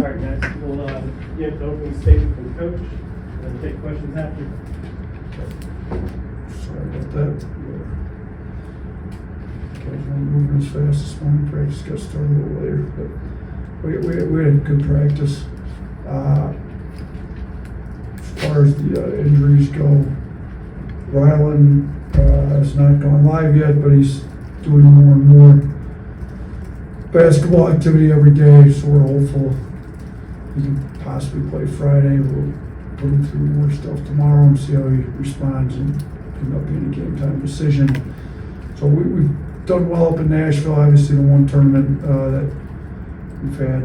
right, guys, we'll get the opening statement from the coach, and then take questions after. Sorry about that. Guys weren't moving as fast this morning. Practice got started a little later, but we had a good practice. As far as the injuries go, Rylan has not gone live yet, but he's doing more and more basketball activity every day, so we're hopeful he can possibly play Friday. We'll put him through more stuff tomorrow and see how he responds, and end up being a game time decision. So we've done well up in Nashville. Obviously, the one tournament that we've had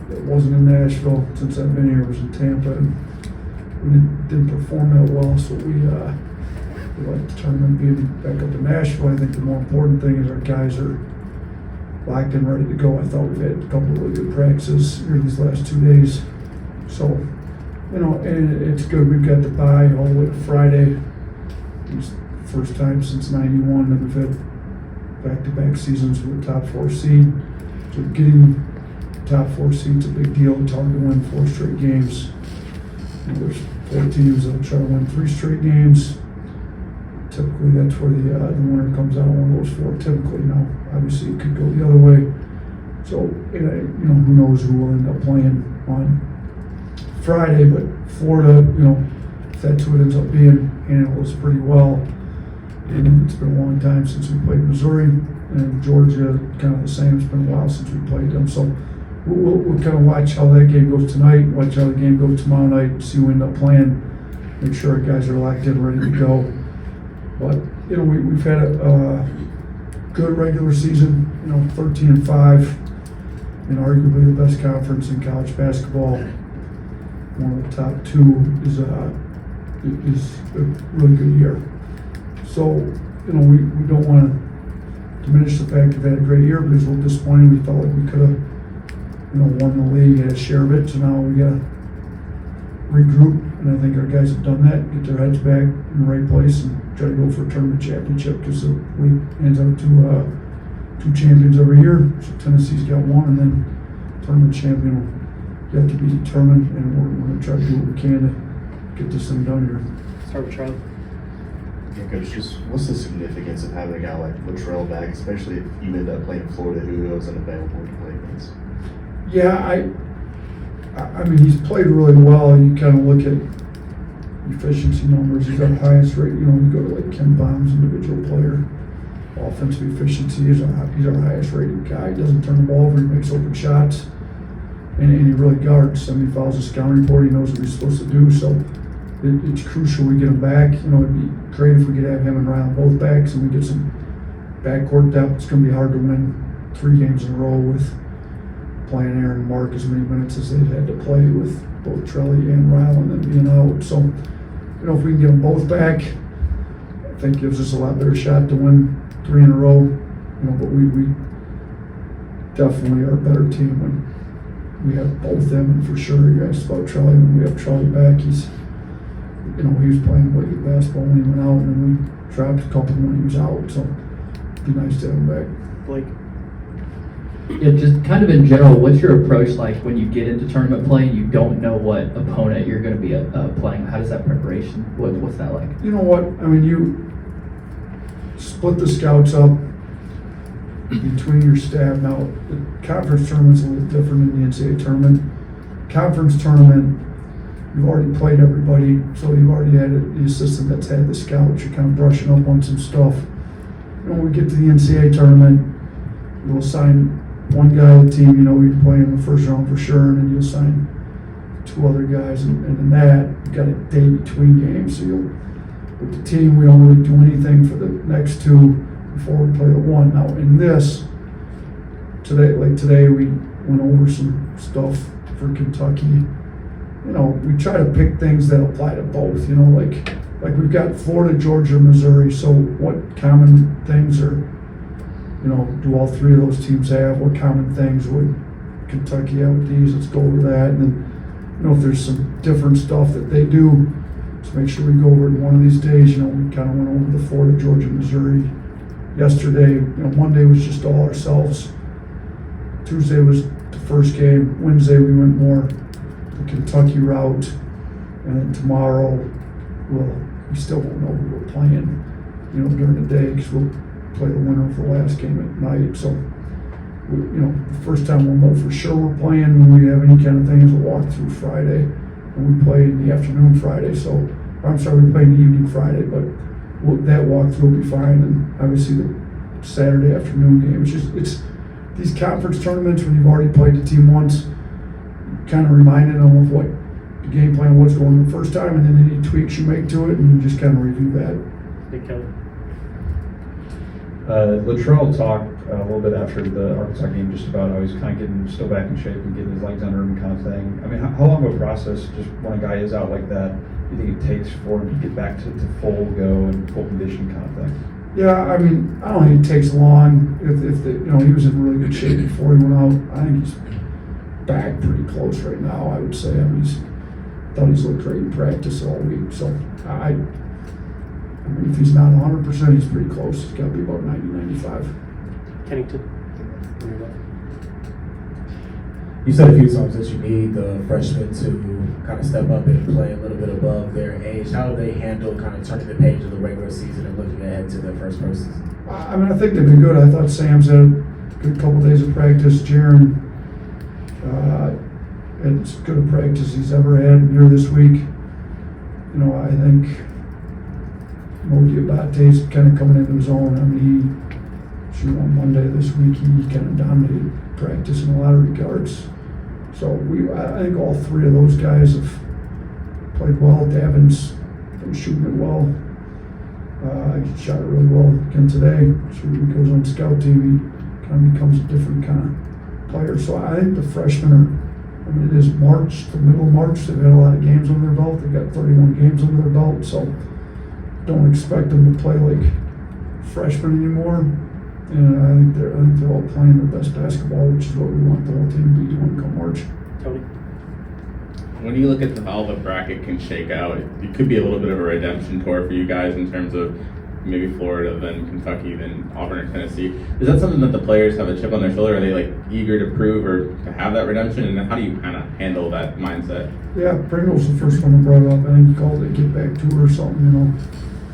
that wasn't in Nashville since I've been here was in Tampa, and we didn't perform that well, so we like the tournament being back up in Nashville. I think the more important thing is our guys are locked and ready to go. I thought we've had a couple of really good practices here these last 2 days. So, and it's good. We've got the bye all the way to Friday. It's the first time since '91 that we've had back-to-back seasons with a top 4 seed. So getting top 4 seed's a big deal. It's hard to win 4 straight games. There's 4 teams that'll try to win 3 straight games. Typically, that's where the winner comes out on one of those 4. Typically, now obviously it could go the other way. So, who knows who will end up playing on Friday? But Florida, if that's who it ends up being, handled us pretty well. And it's been a long time since we played Missouri, and Georgia kind of the same. It's been a while since we played them. So we'll kind of watch how that game goes tonight, watch how the game goes tomorrow night, see who we end up playing, make sure our guys are locked in, ready to go. But, we've had a good regular season, 13-5, and arguably the best conference in college basketball. One of the top 2 is a really good year. So, we don't want to diminish the fact we've had a great year, but it was a little disappointing. We felt like we could have, won the league, had a share of it, so now we got to regroup, and I think our guys have done that, get their heads back in the right place, and try to go for a tournament championship, because the league hands out to 2 champions every year. So Tennessee's got 1, and then tournament champion will yet to be determined, and we're going to try to do what we can to get this thing done here. Start with Charlie. Yeah, Coach, just what's the significance of having a guy like Latrell back, especially if you end up playing Florida, who wasn't available to play against? Yeah, I mean, he's played really well. You kind of look at efficiency numbers. He's our highest rate. You go to like Ken Baum's individual player. Offensive efficiency, he's our highest rated guy. He doesn't turn the ball over. He makes open shots. And he really guards. I mean, he follows the scouting report. He knows what he's supposed to do. So it's crucial we get him back. It'd be great if we could have him and Rylan both backs and we get some backcourt depth. It's going to be hard to win 3 games in a row with playing Aaron and Mark as many minutes as they've had to play with both Trelly and Rylan and being out. So, if we can get them both back, I think gives us a lot better shot to win 3 in a row. But we definitely are a better team when we have both them, and for sure you asked about Trelly. When we have Trelly back, he was playing really good basketball when he went out, and then we dropped a couple when he was out. So it'd be nice to have him back. Blake. Yeah, just kind of in general, what's your approach like when you get into tournament play and you don't know what opponent you're going to be playing? How does that preparation, what's that like? You know what? I mean, you split the scouts up between your staff. Now, the conference tournament's a little different than the NCAA tournament. Conference tournament, you've already played everybody, so you've already had the assistant that's had the scouts. You're kind of brushing up on some stuff. When we get to the NCAA tournament, you'll assign one guy on the team, you're playing in the first round for sure, and then you'll assign 2 other guys, and in that, you've got a day between games. So with the team, we don't really do anything for the next 2 before we play the 1. Now in this, today we went over some stuff for Kentucky. We try to pick things that apply to both, like we've got Florida, Georgia, Missouri, so what common things are, do all 3 of those teams have? What common things would Kentucky have with these? Let's go over that. And then, if there's some different stuff that they do, let's make sure we go over it one of these days. We kind of went over the Florida, Georgia, Missouri yesterday. Monday was just all ourselves. Tuesday was the first game. Wednesday, we went more the Kentucky route. And then tomorrow, we still won't know who we're playing, during the day, because we'll play the winner of the last game at night. So, the first time we'll know for sure we're playing when we have any kind of thing is a walkthrough Friday. And we play in the afternoon Friday. So, I'm sorry, we play in the evening Friday, but that walkthrough will be fine. And obviously the Saturday afternoon game. It's these conference tournaments when you've already played the team once, kind of reminding them of what the game plan was going the first time, and then any tweaks you make to it, and you just kind of review that. Nick Kelly. Latrell talked a little bit after the Arkansas game just about how he's kind of getting still back in shape and getting his legs under him kind of thing. I mean, how long of a process, just when a guy is out like that, do you think it takes for him to get back to full go and full condition kind of thing? Yeah, I mean, I don't think it takes long. If he was in really good shape before he went out. I think he's back pretty close right now, I would say. I mean, thought he's looked great in practice all week. So, I mean, if he's not 100%, he's pretty close. He's got to be about 90, 95. Kennington. You said a few times that you need the freshmen to kind of step up and play a little bit above their age. How do they handle kind of turning the page of the regular season and looking ahead to their first postseason? I mean, I think they've been good. I thought Sam's had a good couple days of practice. Jaron had as good a practice he's ever had here this week. I think Diabate's kind of coming into his own. I mean, on Monday this week, he kind of dominated practice in a lot of regards. So I think all three of those guys have played well. Davin's been shooting it well. He shot it really well again today. So when he goes on the scout team, he kind of becomes a different kind of player. So I think the freshmen are, it is March, the middle of March. They've had a lot of games under their belt. They've got 31 games under their belt. So don't expect them to play like freshmen anymore. And I think they're all playing their best basketball, which is what we want the whole team to be doing come March. Tony. When you look at how the bracket can shake out, it could be a little bit of a redemption tour for you guys in terms of maybe Florida, then Kentucky, then Auburn or Tennessee. Is that something that the players have a chip on their shoulder? Are they eager to prove or to have that redemption? And then how do you kind of handle that mindset? Yeah, Pringle's the first one that brought it up. I think he called it get back tour or something,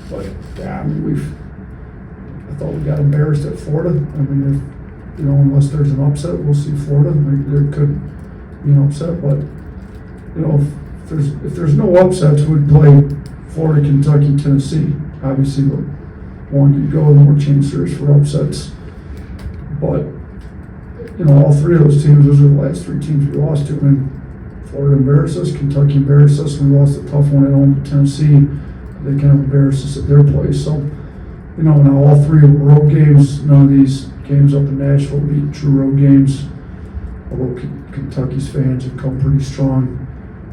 But yeah, I mean, I thought we got embarrassed at Florida. I mean, if, unless there's an upset, we'll see Florida. There could be an upset, but if there's no upsets, we'd play Florida, Kentucky, Tennessee. Obviously, the longer you go, the more chance there is for upsets. But all three of those teams, those are the last three teams we lost to. And Florida embarrassed us, Kentucky embarrassed us, and we lost a tough one at home to Tennessee. They kind of embarrassed us at their place. So. Now all three are road games. None of these games up in Nashville will be true road games. Although Kentucky's fans have come pretty strong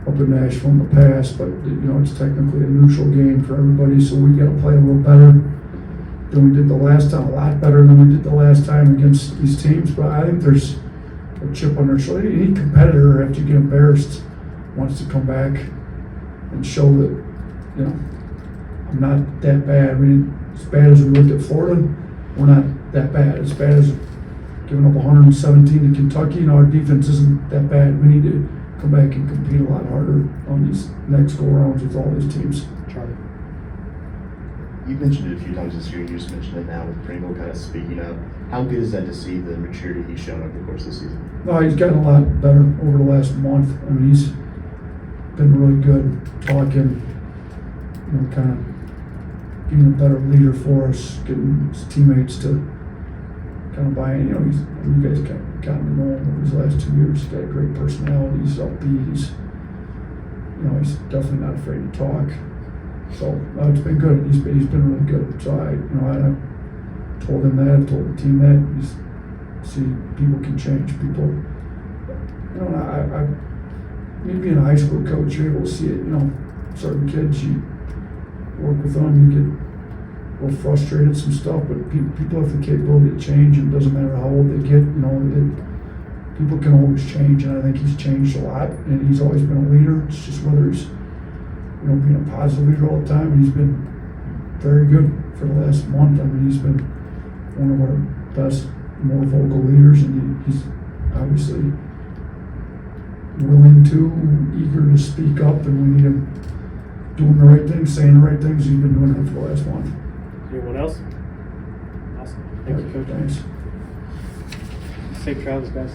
up in Nashville in the past, but it's technically a neutral game for everybody, so we got to play a little better than we did the last time, a lot better than we did the last time against these teams. But I think there's a chip on their shoulder. Any competitor, after you get embarrassed, wants to come back and show that I'm not that bad. I mean, as bad as we looked at Florida, we're not that bad. As bad as giving up 117 to Kentucky, our defense isn't that bad. We need to come back and compete a lot harder on these next go-arounds with all these teams. Charlie. You've mentioned it a few times this year. You just mentioned it now with Pringle kind of speaking up. How good is that to see the maturity he's shown over the course of the season? No, he's gotten a lot better over the last month. I mean, he's been really good talking, kind of being a better leader for us, getting his teammates to kind of buy in. You guys kind of gotten to know him over his last 2 years. He's got a great personality. He's upbeat. He's definitely not afraid to talk. So it's been good. He's been really good. So I told him that. I told the team that. See, people can change. People, me being a high school coach, you're able to see it. Certain kids, you work with them, you get a little frustrated, some stuff, but people have the capability to change, and it doesn't matter how old they get, people can always change, and I think he's changed a lot, and he's always been a leader. It's just whether he's, being a positive leader all the time, and he's been very good for the last month. I mean, he's been one of our best, more vocal leaders, and he's obviously willing to, eager to speak up, and we need him doing the right things, saying the right things. He's been doing that for the last month. Anyone else? Awesome. Thank you, Coach. Thanks. Safe travels, guys.